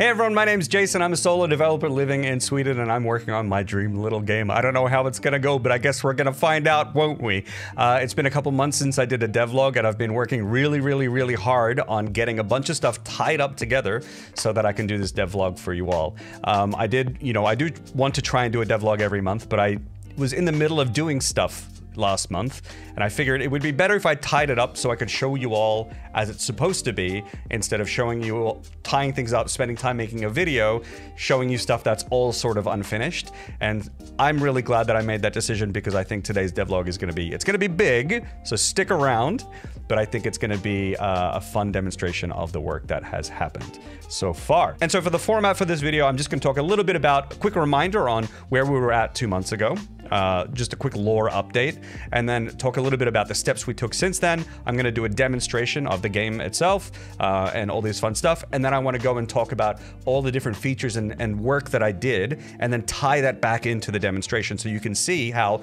Hey everyone, my name's Jason. I'm a solo developer living in Sweden and I'm working on my dream little game. I don't know how it's gonna go, but I guess we're gonna find out, won't we? It's been a couple months since I did a devlog and I've been working really hard on getting a bunch of stuff tied up together so that I can do this devlog for you all. I do want to try and do a devlog every month, but I was in the middle of doing stuff last month, and I figured it would be better if I tied it up so I could show you all as it's supposed to be, instead of showing you tying things up, spending time making a video, showing you stuff that's all sort of unfinished. And I'm really glad that I made that decision because I think today's devlog is gonna be big, so stick around, but I think it's gonna be a fun demonstration of the work that has happened so far. And so for the format for this video, I'm just gonna talk a little bit about a quick reminder on where we were at 2 months ago. Just a quick lore update, and then talk a little bit about the steps we took since then. I'm gonna do a demonstration of the game itself, and all this fun stuff, and then I wanna go and talk about all the different features and work that I did, and then tie that back into the demonstration so you can see how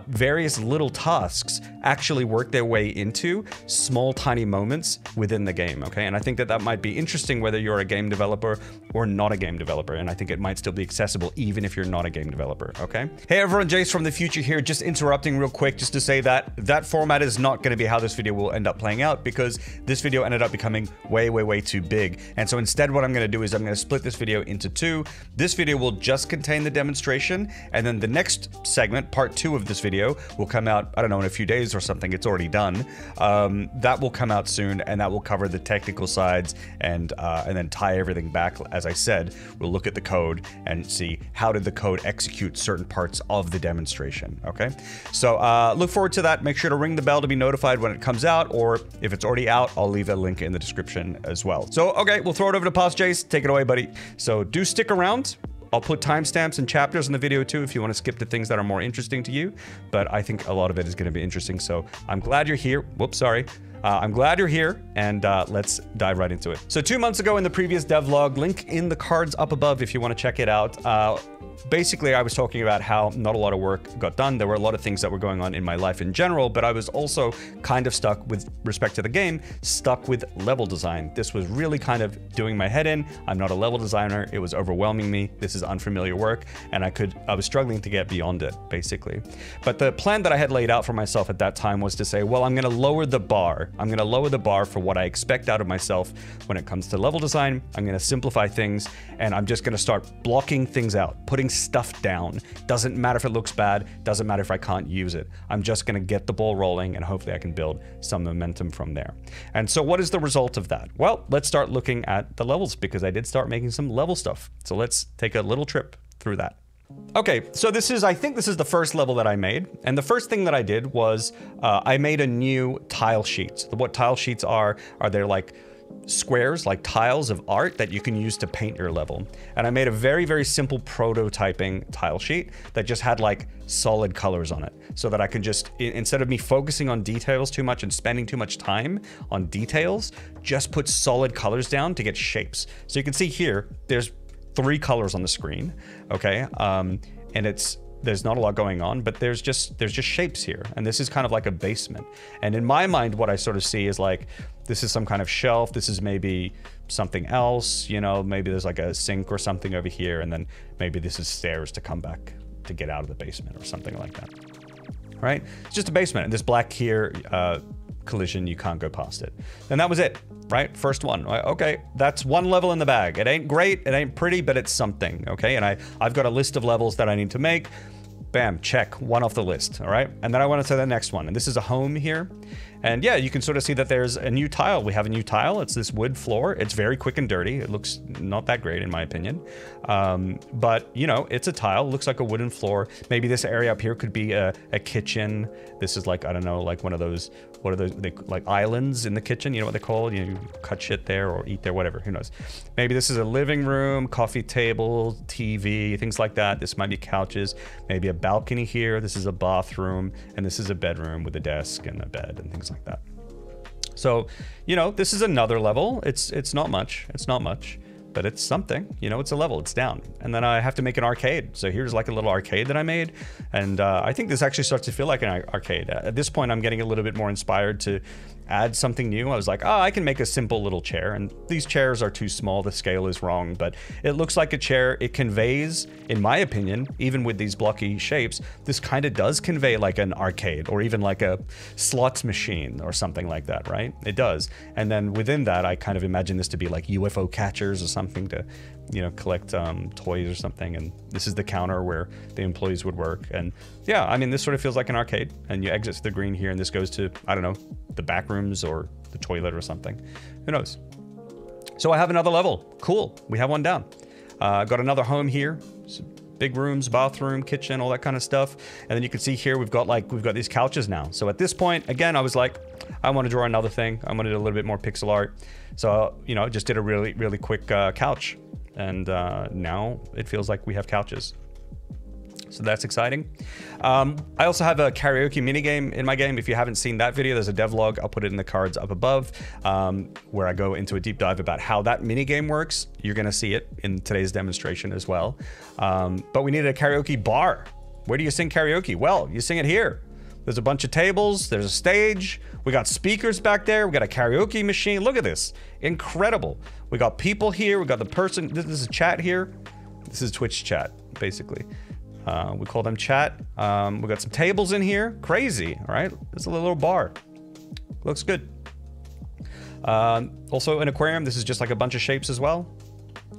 various little tasks actually work their way into small, tiny moments within the game, okay? And I think that that might be interesting whether you're a game developer or not a game developer, and I think it might still be accessible even if you're not a game developer, okay? Hey everyone, Jason from the future here, just interrupting real quick just to say that that format is not going to be how this video will end up playing out, because this video ended up becoming way too big. And so instead what I'm going to do is I'm going to split this video into two. This video will just contain the demonstration, and then the next segment, part 2 of this video, will come out, I don't know, in a few days or something. It's already done. That will come out soon, and that will cover the technical sides and then tie everything back. As I said, we'll look at the code and see how did the code execute certain parts of the demonstration, okay? So look forward to that. Make sure to ring the bell to be notified when it comes out, or if it's already out, I'll leave a link in the description as well. So, okay, we'll throw it over to Pause Jace. Take it away, buddy. So do stick around. I'll put timestamps and chapters in the video too if you want to skip the things that are more interesting to you, but I think a lot of it is going to be interesting, so I'm glad you're here. Whoops, sorry. I'm glad you're here, and let's dive right into it. So 2 months ago in the previous devlog, link in the cards up above if you want to check it out. Basically, I was talking about how not a lot of work got done. There were a lot of things that were going on in my life in general, but I was also kind of stuck with respect to the game, stuck with level design. This was really kind of doing my head in. I'm not a level designer. It was overwhelming me. This is unfamiliar work, and I was struggling to get beyond it, basically. But the plan that I had laid out for myself at that time was to say, well, I'm going to lower the bar. I'm going to lower the bar for what I expect out of myself when it comes to level design. I'm going to simplify things, and I'm just going to start blocking things out, putting stuff down. Doesn't matter if it looks bad, doesn't matter if I can't use it. I'm just going to get the ball rolling, and hopefully I can build some momentum from there. And so what is the result of that? Well, let's start looking at the levels, because I did start making some level stuff. So let's take a little trip through that. Okay, so I think this is the first level that I made, and the first thing that I did was I made a new tile sheet. What tile sheets are they're like squares, like tiles of art that you can use to paint your level. And I made a very simple prototyping tile sheet that just had like solid colors on it, so that I can just, instead of me focusing on details too much and spending too much time on details, just put solid colors down to get shapes. So you can see here, there's 3 colors on the screen, okay? And there's not a lot going on, but there's just shapes here, and this is kind of like a basement. And in my mind, what I sort of see is like, this is some kind of shelf, this is maybe something else, you know, maybe there's like a sink or something over here, and then maybe this is stairs to come back to get out of the basement or something like that, right? It's just a basement, and this black here, collision, you can't go past it. And that was it, right? First one. Okay, that's one level in the bag. It ain't great, it ain't pretty, but it's something, okay? And I've got a list of levels that I need to make. Bam, check, one off the list, all right? And then I went to the next one, and this is a home here. And yeah, you can sort of see that there's a new tile. We have a new tile. It's this wood floor. It's very quick and dirty. It looks not that great in my opinion. But you know, it's a tile. It looks like a wooden floor. Maybe this area up here could be a kitchen. This is like, I don't know, like one of those, what are those, like islands in the kitchen? You know what they're called? You know, you cut shit there or eat there, whatever, who knows. Maybe this is a living room, coffee table, TV, things like that. This might be couches, maybe a balcony here. This is a bathroom, and this is a bedroom with a desk and a bed and things like that. So, you know, this is another level. It's not much. It's not much. but it's something, you know, it's a level, it's down. And then I have to make an arcade. So here's like a little arcade that I made. And I think this actually starts to feel like an arcade. At this point, I'm getting a little bit more inspired to add something new. I was like, oh, I can make a simple little chair. And these chairs are too small, the scale is wrong, but it looks like a chair. It conveys, in my opinion, even with these blocky shapes, this kind of does convey like an arcade or even like a slots machine or something like that, right? It does. And then within that, I kind of imagine this to be like UFO catchers or something to, you know, collect toys or something. And this is the counter where the employees would work. And yeah, I mean, this sort of feels like an arcade, and you exit the green here and this goes to, I don't know, the back rooms or the toilet or something. Who knows? So I have another level. Cool. We have one down. Got another home here. Some big rooms, bathroom, kitchen, all that kind of stuff. And then you can see here we've got these couches now. So at this point, again, I was like, I want to draw another thing. I wanted a little bit more pixel art. So, you know, just did a really quick couch. And now it feels like we have couches. So that's exciting. I also have a karaoke minigame in my game. If you haven't seen that video, there's a devlog. I'll put it in the cards up above, where I go into a deep dive about how that minigame works. You're gonna see it in today's demonstration as well. But we needed a karaoke bar. Where do you sing karaoke? Well, you sing it here. There's a bunch of tables, there's a stage, we got speakers back there, we got a karaoke machine. Look at this, incredible. We got people here, we got the person, this is a chat here. This is Twitch chat, basically. We call them chat. We got some tables in here, crazy, all right? There's a little bar, looks good. Also an aquarium, this is just like a bunch of shapes as well.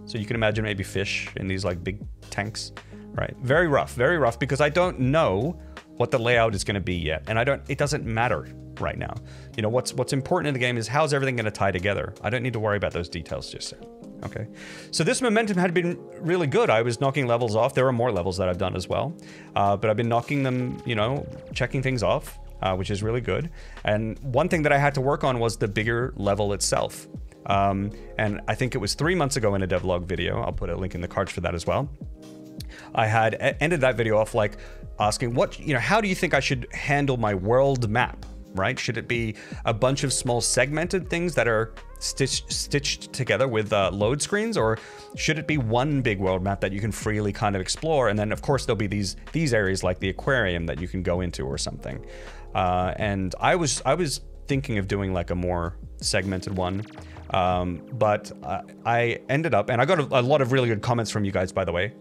So you can imagine maybe fish in these like big tanks, right? Very rough because I don't know what the layout is going to be yet, and it doesn't matter right now. You know, what's important in the game is how's everything going to tie together. I don't need to worry about those details just yet. Okay, so this momentum had been really good. I was knocking levels off. There are more levels that I've done as well, but I've been knocking them, you know, checking things off, which is really good. And one thing that I had to work on was the bigger level itself. And I think it was 3 months ago in a devlog video. I'll put a link in the cards for that as well. I had ended that video off like asking how do you think I should handle my world map, right? Should it be a bunch of small segmented things that are stitched together with load screens, or should it be one big world map that you can freely kind of explore? And then of course there'll be these areas like the aquarium that you can go into or something. And I was thinking of doing like a more segmented one. But I ended up, and I got a lot of really good comments from you guys, by the way,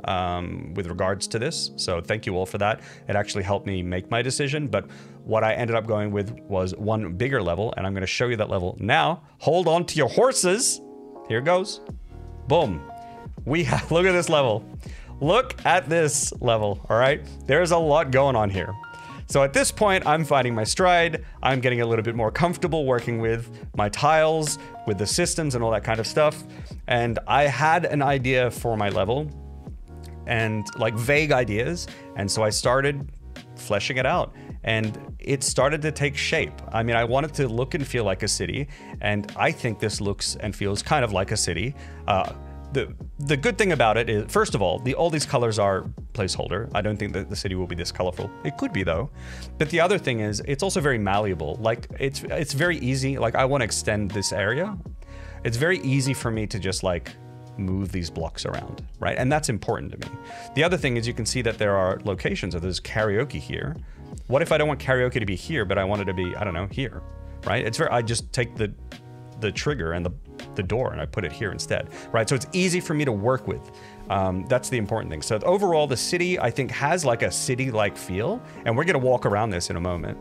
with regards to this. So thank you all for that. It actually helped me make my decision. But what I ended up going with was one bigger level, and I'm going to show you that level now. Hold on to your horses. Here it goes. Boom. We have, look at this level. Look at this level. All right. There's a lot going on here. So at this point, I'm finding my stride. I'm getting a little bit more comfortable working with my tiles, with the systems and all that kind of stuff. And I had an idea for my level and like vague ideas. And so I started fleshing it out and it started to take shape. I mean, I wanted to look and feel like a city. And I think this looks and feels kind of like a city. The good thing about it is, first of all, all these colors are placeholder. I don't think that the city will be this colorful. It could be though. But the other thing is, it's also very malleable. Like it's very easy. Like I want to extend this area. It's very easy for me to just like move these blocks around, right? And that's important to me. The other thing is you can see that there are locations. So there's karaoke here. What if I don't want karaoke to be here, but I want it to be, I don't know, here, right? I just take the trigger and the door and I put it here instead, right? So it's easy for me to work with. That's the important thing. So overall, the city, I think, has like a city-like feel, and we're gonna walk around this in a moment.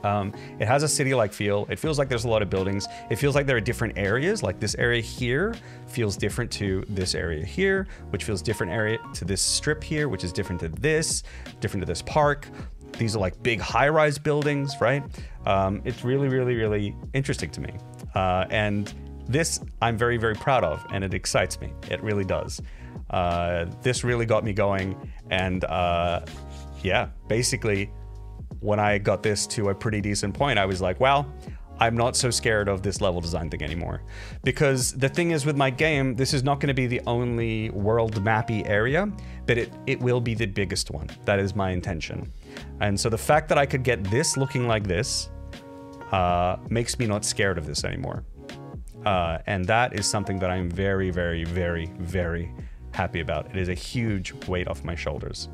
It has a city-like feel. It feels like there's a lot of buildings. It feels like there are different areas, like this area here feels different to this area here, which feels different area to this strip here, which is different to this park. These are like big high-rise buildings, right? It's really, really, really interesting to me. And this I'm very, very proud of, and it excites me. It really does. This really got me going. And yeah, basically, when I got this to a pretty decent point, I was like, well, I'm not so scared of this level design thing anymore. Because the thing is with my game, this is not going to be the only world mappy area, but it will be the biggest one. That is my intention. And so the fact that I could get this looking like this makes me not scared of this anymore. And that is something that I'm very, very, very, very happy about. It is a huge weight off my shoulders.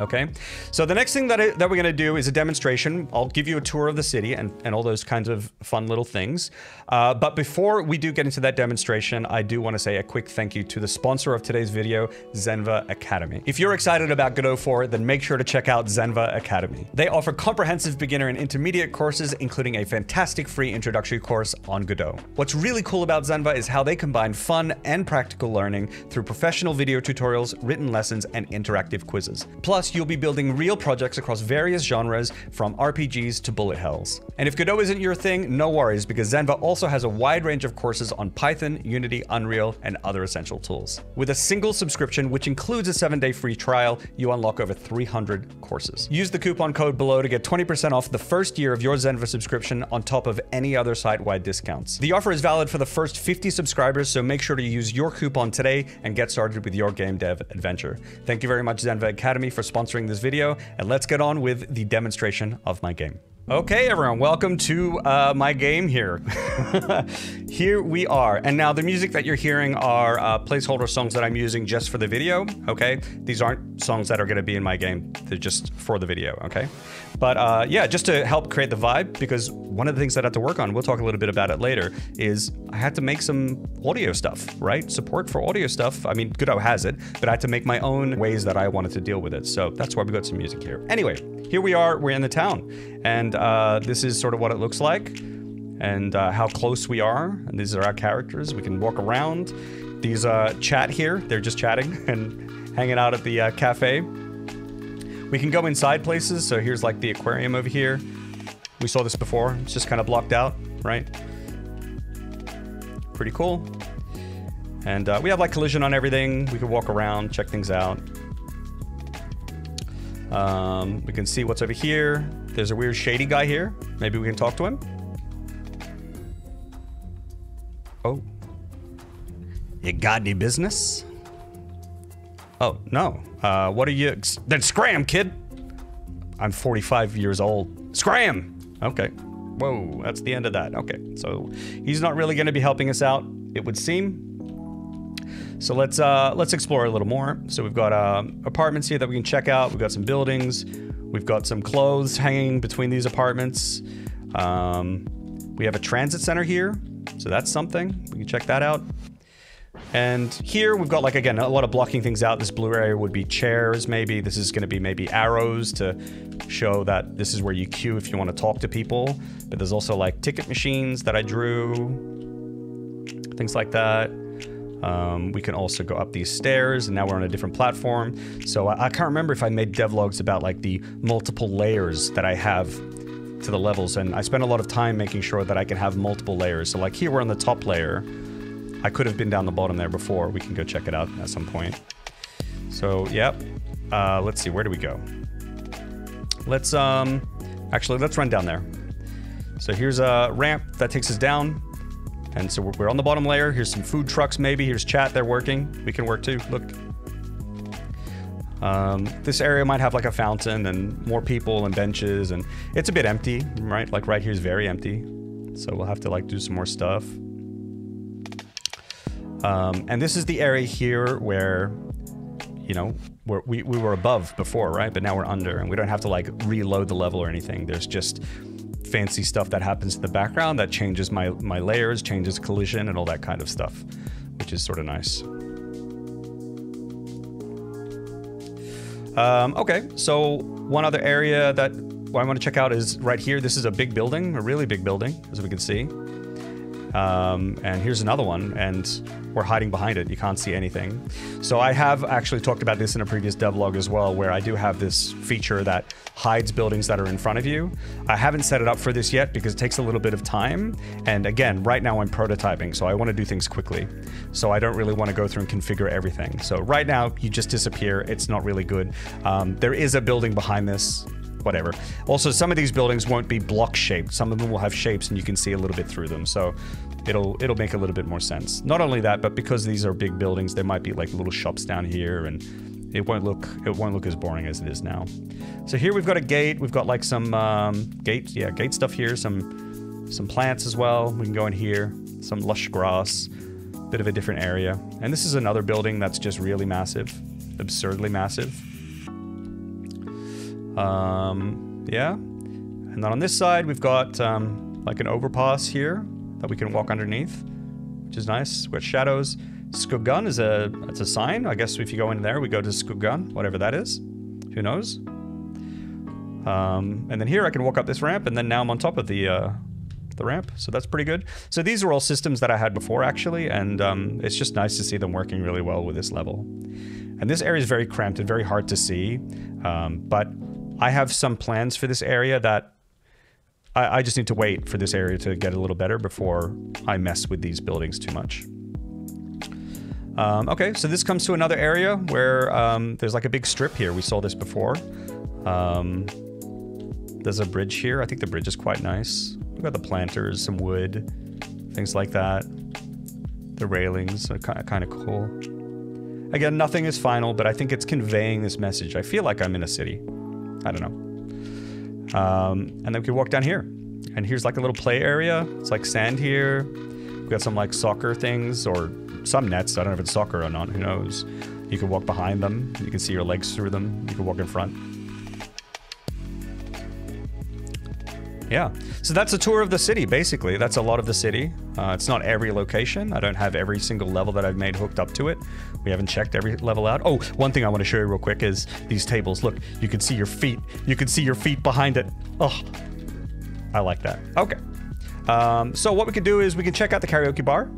Okay, so the next thing that we're going to do is a demonstration. I'll give you a tour of the city and all those kinds of fun little things. But before we do get into that demonstration, I do want to say a quick thank you to the sponsor of today's video, Zenva Academy. If you're excited about Godot 4, then make sure to check out Zenva Academy. They offer comprehensive beginner and intermediate courses, including a fantastic free introductory course on Godot. What's really cool about Zenva is how they combine fun and practical learning through professional video tutorials, written lessons, and interactive quizzes. Plus, you'll be building real projects across various genres, from RPGs to bullet hells. And if Godot isn't your thing, no worries, because Zenva also has a wide range of courses on Python, Unity, Unreal, and other essential tools. With a single subscription, which includes a 7-day free trial, you unlock over 300 courses. Use the coupon code below to get 20% off the first year of your Zenva subscription on top of any other site-wide discounts. The offer is valid for the first 50 subscribers, so make sure to use your coupon today and get started with your game dev adventure. Thank you very much, Zenva Academy, for sponsoring this video, and let's get on with the demonstration of my game. Okay, everyone, welcome to my game here. Here we are. And now the music that you're hearing are placeholder songs that I'm using just for the video, okay? These aren't songs that are going to be in my game. They're just for the video, okay? But yeah, just to help create the vibe, because one of the things that I had to work on, we'll talk a little bit about it later, is I had to make some audio stuff, right? Support for audio stuff. I mean, Godot has it, but I had to make my own ways that I wanted to deal with it. So that's why we got some music here. Anyway, here we are, we're in the town, and this is sort of what it looks like, and how close we are, and these are our characters. We can walk around. These chat here, they're just chatting and hanging out at the cafe. We can go inside places, so here's like the aquarium over here. We saw this before, it's just kind of blocked out, right? Pretty cool. And we have like collision on everything. We can walk around, check things out. We can see what's over here. There's a weird shady guy here. Maybe we can talk to him. Oh. You got any business? Oh, no. What are you... Then scram, kid! I'm 45 years old. Scram! Okay. Whoa, that's the end of that. Okay, so he's not really going to be helping us out, it would seem. So let's explore a little more. So we've got apartments here that we can check out. We've got some buildings. We've got some clothes hanging between these apartments. We have a transit center here, so that's something. We can check that out. And here we've got, like, again, a lot of blocking things out. This blue area would be chairs, maybe. This is going to be maybe arrows to show that this is where you queue if you want to talk to people. But there's also, like, ticket machines that I drew. Things like that. We can also go up these stairs, and now we're on a different platform. So I can't remember if I made devlogs about, like, the multiple layers that I have to the levels. And I spent a lot of time making sure that I can have multiple layers. So, like, here we're on the top layer. I could have been down the bottom there before. We can go check it out at some point. So, yep. Let's see, where do we go? Let's, actually, let's run down there. So here's a ramp that takes us down. And so we're on the bottom layer. Here's some food trucks, maybe. Here's chat, they're working. We can work too, look. This area might have like a fountain and more people and benches, and it's a bit empty, right? Like right here is very empty. So we'll have to like do some more stuff. And this is the area here where, you know, we were above before, right? But now we're under, and we don't have to like reload the level or anything. There's just fancy stuff that happens in the background that changes my layers, changes collision and all that kind of stuff, which is sort of nice. Okay, so one other area that I want to check out is right here. This is a big building, a really big building, as we can see. And here's another one, and we're hiding behind it. You can't see anything. So I have actually talked about this in a previous devlog as well, where I do have this feature that hides buildings that are in front of you. I haven't set it up for this yet because it takes a little bit of time. And again, right now I'm prototyping, so I want to do things quickly. So I don't really want to go through and configure everything. So right now, you just disappear. It's not really good. There is a building behind this. Whatever. Also, some of these buildings won't be block shaped. Some of them will have shapes and you can see a little bit through them. So it'll make a little bit more sense. Not only that, but because these are big buildings, there might be like little shops down here, and it won't look as boring as it is now. So here we've got a gate. We've got like some gate stuff here, some plants as well. We can go in here. Some lush grass. Bit of a different area. And this is another building that's just really massive. Absurdly massive. Yeah. And then on this side, we've got like an overpass here that we can walk underneath, which is nice. We've got shadows. Skuggan is it's a sign. I guess if you go in there, we go to Skuggan, whatever that is. Who knows? And then here I can walk up this ramp, and then now I'm on top of the ramp, so that's pretty good. So these are all systems that I had before, actually, and it's just nice to see them working really well with this level. And this area is very cramped and very hard to see, but I have some plans for this area that I just need to wait for this area to get a little better before I mess with these buildings too much. Okay, so this comes to another area where there's like a big strip here. We saw this before. There's a bridge here. I think the bridge is quite nice. We've got the planters, some wood, things like that. The railings are kind of cool. Again, nothing is final, but I think it's conveying this message. I feel like I'm in a city. I don't know. And then we can walk down here. And here's like a little play area. It's like sand here. We've got some like soccer things or some nets. I don't know if it's soccer or not. Who knows? You can walk behind them. You can see your legs through them. You can walk in front. Yeah, so that's a tour of the city, basically. That's a lot of the city. It's not every location. I don't have every single level that I've made hooked up to it. We haven't checked every level out. Oh, one thing I want to show you real quick is these tables. Look, you can see your feet. You can see your feet behind it. Oh, I like that. Okay. So what we can do is we can check out the karaoke bar.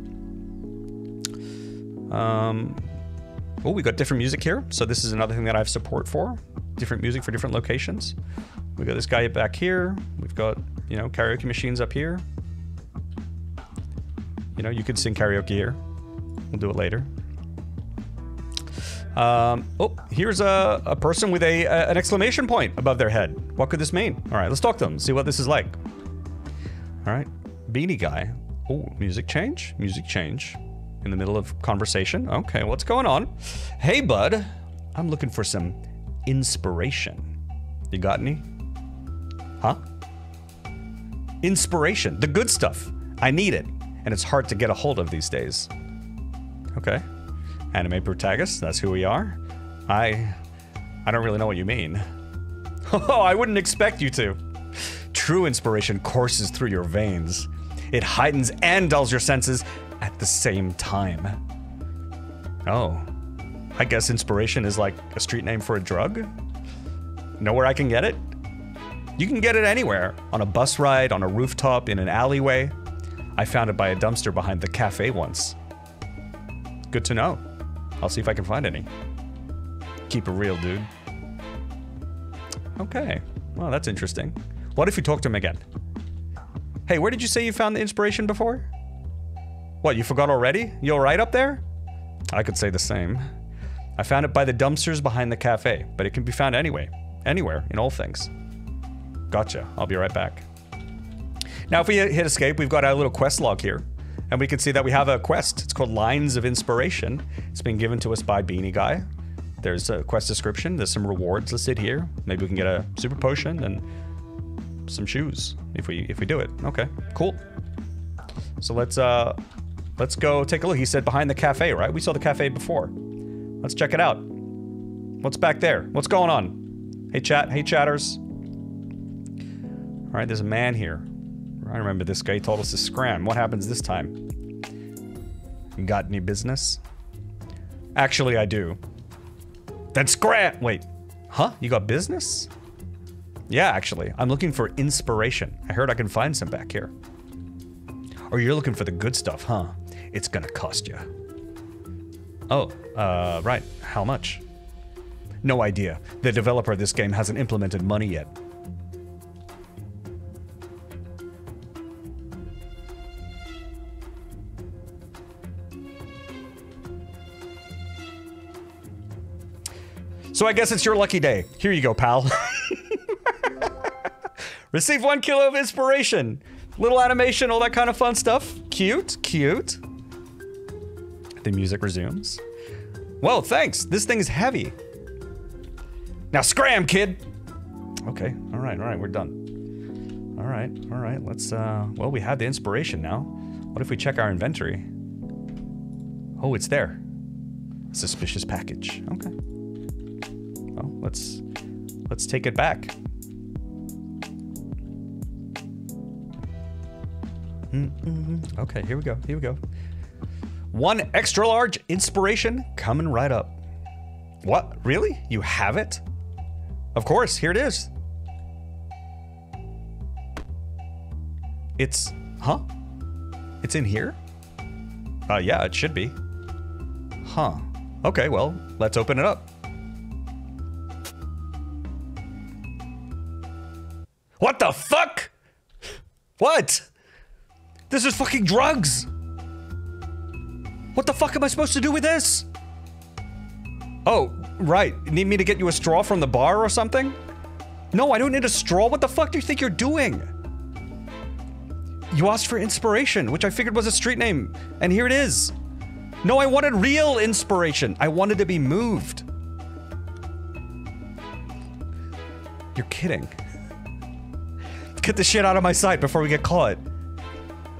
Oh, we got different music here. So this is another thing that I have support for. Different music for different locations. We got this guy back here. We've got, you know, karaoke machines up here. You know, you could sing karaoke here. We'll do it later. Oh, here's a person with an exclamation point above their head. What could this mean? All right, let's talk to them. See what this is like. All right, beanie guy. Oh, music change. Music change. In the middle of conversation. Okay, what's going on? Hey, bud. I'm looking for some inspiration. You got any? Huh? Inspiration. The good stuff. I need it. And it's hard to get a hold of these days. Okay. Anime protagonist. That's who we are. I don't really know what you mean. Oh, I wouldn't expect you to. True inspiration courses through your veins. It heightens and dulls your senses at the same time. Oh. I guess inspiration is like a street name for a drug? Know where I can get it? You can get it anywhere. On a bus ride, on a rooftop, in an alleyway. I found it by a dumpster behind the cafe once. Good to know. I'll see if I can find any. Keep it real, dude. Okay. Well, that's interesting. What if you talk to him again? Hey, where did you say you found the inspiration before? What, you forgot already? You alright up there? I could say the same. I found it by the dumpsters behind the cafe, but it can be found anywhere, in all things. Gotcha. I'll be right back. Now, if we hit escape, we've got our little quest log here, and we can see that we have a quest. It's called Lines of Inspiration. It's been given to us by Beanie Guy. There's a quest description. There's some rewards listed here. Maybe we can get a super potion and some shoes if we do it. Okay, cool. So let's go take a look. He said behind the cafe, right? We saw the cafe before. Let's check it out. What's back there? What's going on? Hey chat, hey chatters. All right, there's a man here. I remember this guy told us to scram. What happens this time? You got any business? Actually, I do. Then scram! Wait, huh? You got business? Yeah, actually, I'm looking for inspiration. I heard I can find some back here. Or you're looking for the good stuff, huh? It's gonna cost you. Oh, right. How much? No idea. The developer of this game hasn't implemented money yet. So I guess it's your lucky day. Here you go, pal. Receive 1 kilo of inspiration. Little animation, all that kind of fun stuff. Cute, cute. The music resumes. Whoa, thanks. This thing is heavy. Now scram, kid. Okay, all right, we're done. All right, let's, well, we have the inspiration now. What if we check our inventory? Oh, it's there. Suspicious package. Okay. Well, let's take it back. Okay, here we go. Here we go. 1 extra large inspiration coming right up. What? Really? You have it? Of course, here it is. It's... Huh? It's in here? Yeah, it should be. Huh. Okay, well, let's open it up. What the fuck? What? This is fucking drugs! What the fuck am I supposed to do with this? Oh, right. You need me to get you a straw from the bar or something? No, I don't need a straw. What the fuck do you think you're doing? You asked for inspiration, which I figured was a street name, and here it is. No, I wanted real inspiration. I wanted to be moved. You're kidding. Get the shit out of my sight before we get caught.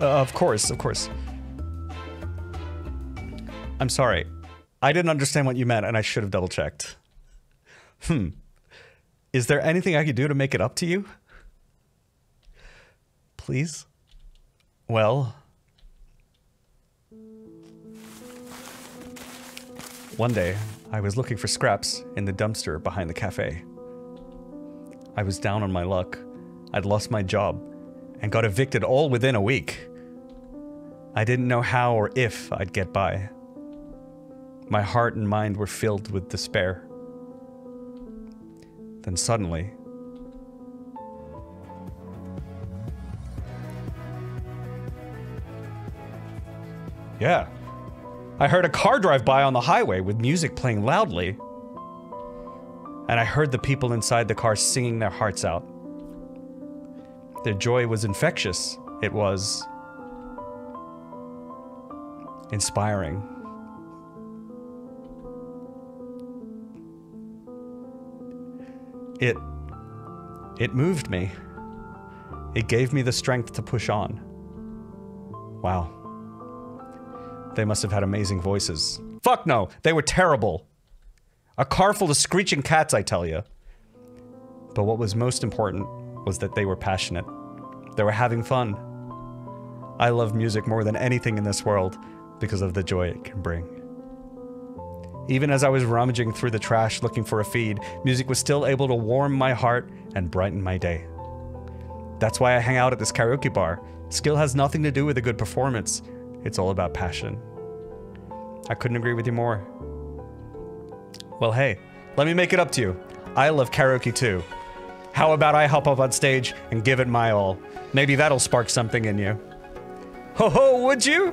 Of course, of course. I'm sorry. I didn't understand what you meant, and I should have double-checked. Is there anything I could do to make it up to you? Please? Well... One day, I was looking for scraps in the dumpster behind the cafe. I was down on my luck. I'd lost my job, and got evicted all within a week. I didn't know how or if I'd get by. My heart and mind were filled with despair. Then suddenly... Yeah. I heard a car drive by on the highway with music playing loudly. And I heard the people inside the car singing their hearts out. Their joy was infectious. It was... inspiring. It moved me. It gave me the strength to push on. Wow. They must have had amazing voices. Fuck no! They were terrible! A car full of screeching cats, I tell you. But what was most important was that they were passionate. They were having fun. I love music more than anything in this world because of the joy it can bring. Even as I was rummaging through the trash looking for a feed, music was still able to warm my heart and brighten my day. That's why I hang out at this karaoke bar. Skill has nothing to do with a good performance. It's all about passion. I couldn't agree with you more. Well, hey, let me make it up to you. I love karaoke too. How about I hop up on stage and give it my all? Maybe that'll spark something in you. Ho ho, would you?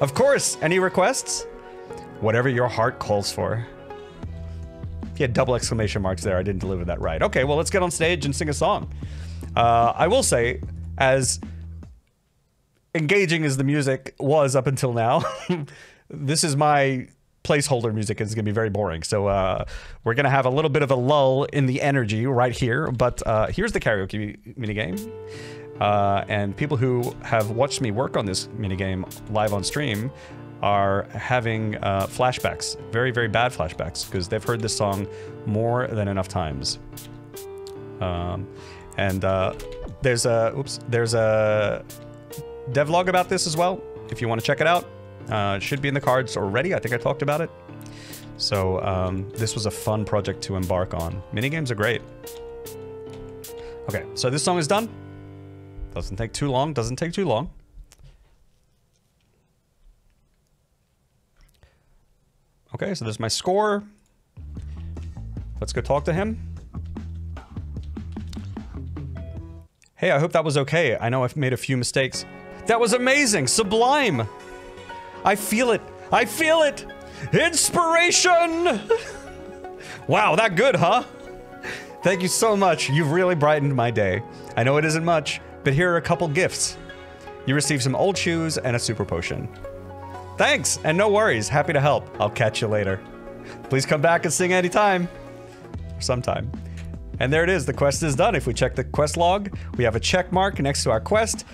Of course, any requests? Whatever your heart calls for. He had double exclamation marks there, I didn't deliver that right. Okay, well let's get on stage and sing a song. I will say, as engaging as the music was up until now, this is my placeholder music, and it's gonna be very boring. So we're gonna have a little bit of a lull in the energy right here, but here's the karaoke minigame. And people who have watched me work on this minigame live on stream are having flashbacks, very, very bad flashbacks, because they've heard this song more than enough times. There's a devlog about this as well, if you want to check it out. It should be in the cards already, I think I talked about it. So this was a fun project to embark on. Minigames are great. Okay, so this song is done. Doesn't take too long, doesn't take too long. Okay, so there's my score. Let's go talk to him. Hey, I hope that was okay. I know I've made a few mistakes. That was amazing! Sublime! I feel it! I feel it! Inspiration! Wow, that good, huh? Thank you so much. You've really brightened my day. I know it isn't much, but here are a couple gifts. You received some old shoes and a super potion. Thanks, and no worries. Happy to help. I'll catch you later. Please come back and sing anytime. Or sometime. And there it is. The quest is done. If we check the quest log, we have a check mark next to our quest.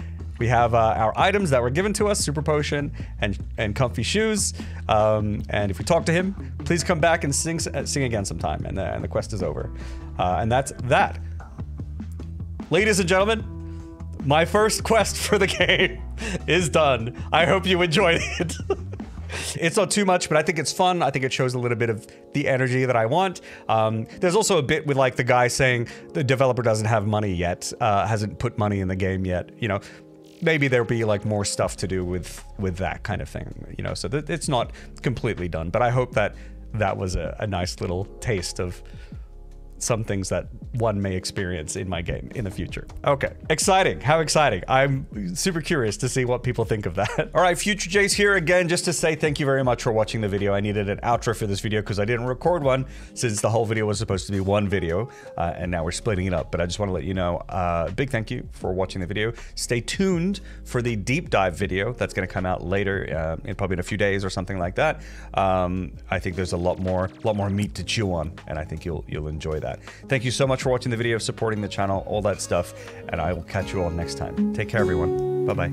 We have our items that were given to us, super potion and comfy shoes. And if we talk to him, please come back and sing again sometime, and the quest is over. And that's that. Ladies and gentlemen, my first quest for the game is done. I hope you enjoyed it. It's not too much, but I think it's fun. I think it shows a little bit of the energy that I want. There's also a bit with like the guy saying the developer doesn't have money yet, hasn't put money in the game yet. You know, maybe there'll be like more stuff to do with that kind of thing. You know, so it's not completely done. But I hope that that was a nice little taste of some things that one may experience in my game in the future. Okay, exciting, how exciting. I'm super curious to see what people think of that. All right, Future Jay's here again just to say thank you very much for watching the video. I needed an outro for this video because I didn't record one since the whole video was supposed to be one video, and now we're splitting it up. But I just want to let you know, big thank you for watching the video. Stay tuned for the deep dive video that's gonna come out later, probably in a few days or something like that. I think there's a lot more meat to chew on, and I think you'll enjoy that. Thank you so much for watching the video, supporting the channel, all that stuff, and I will catch you all next time. Take care, everyone. Bye-bye.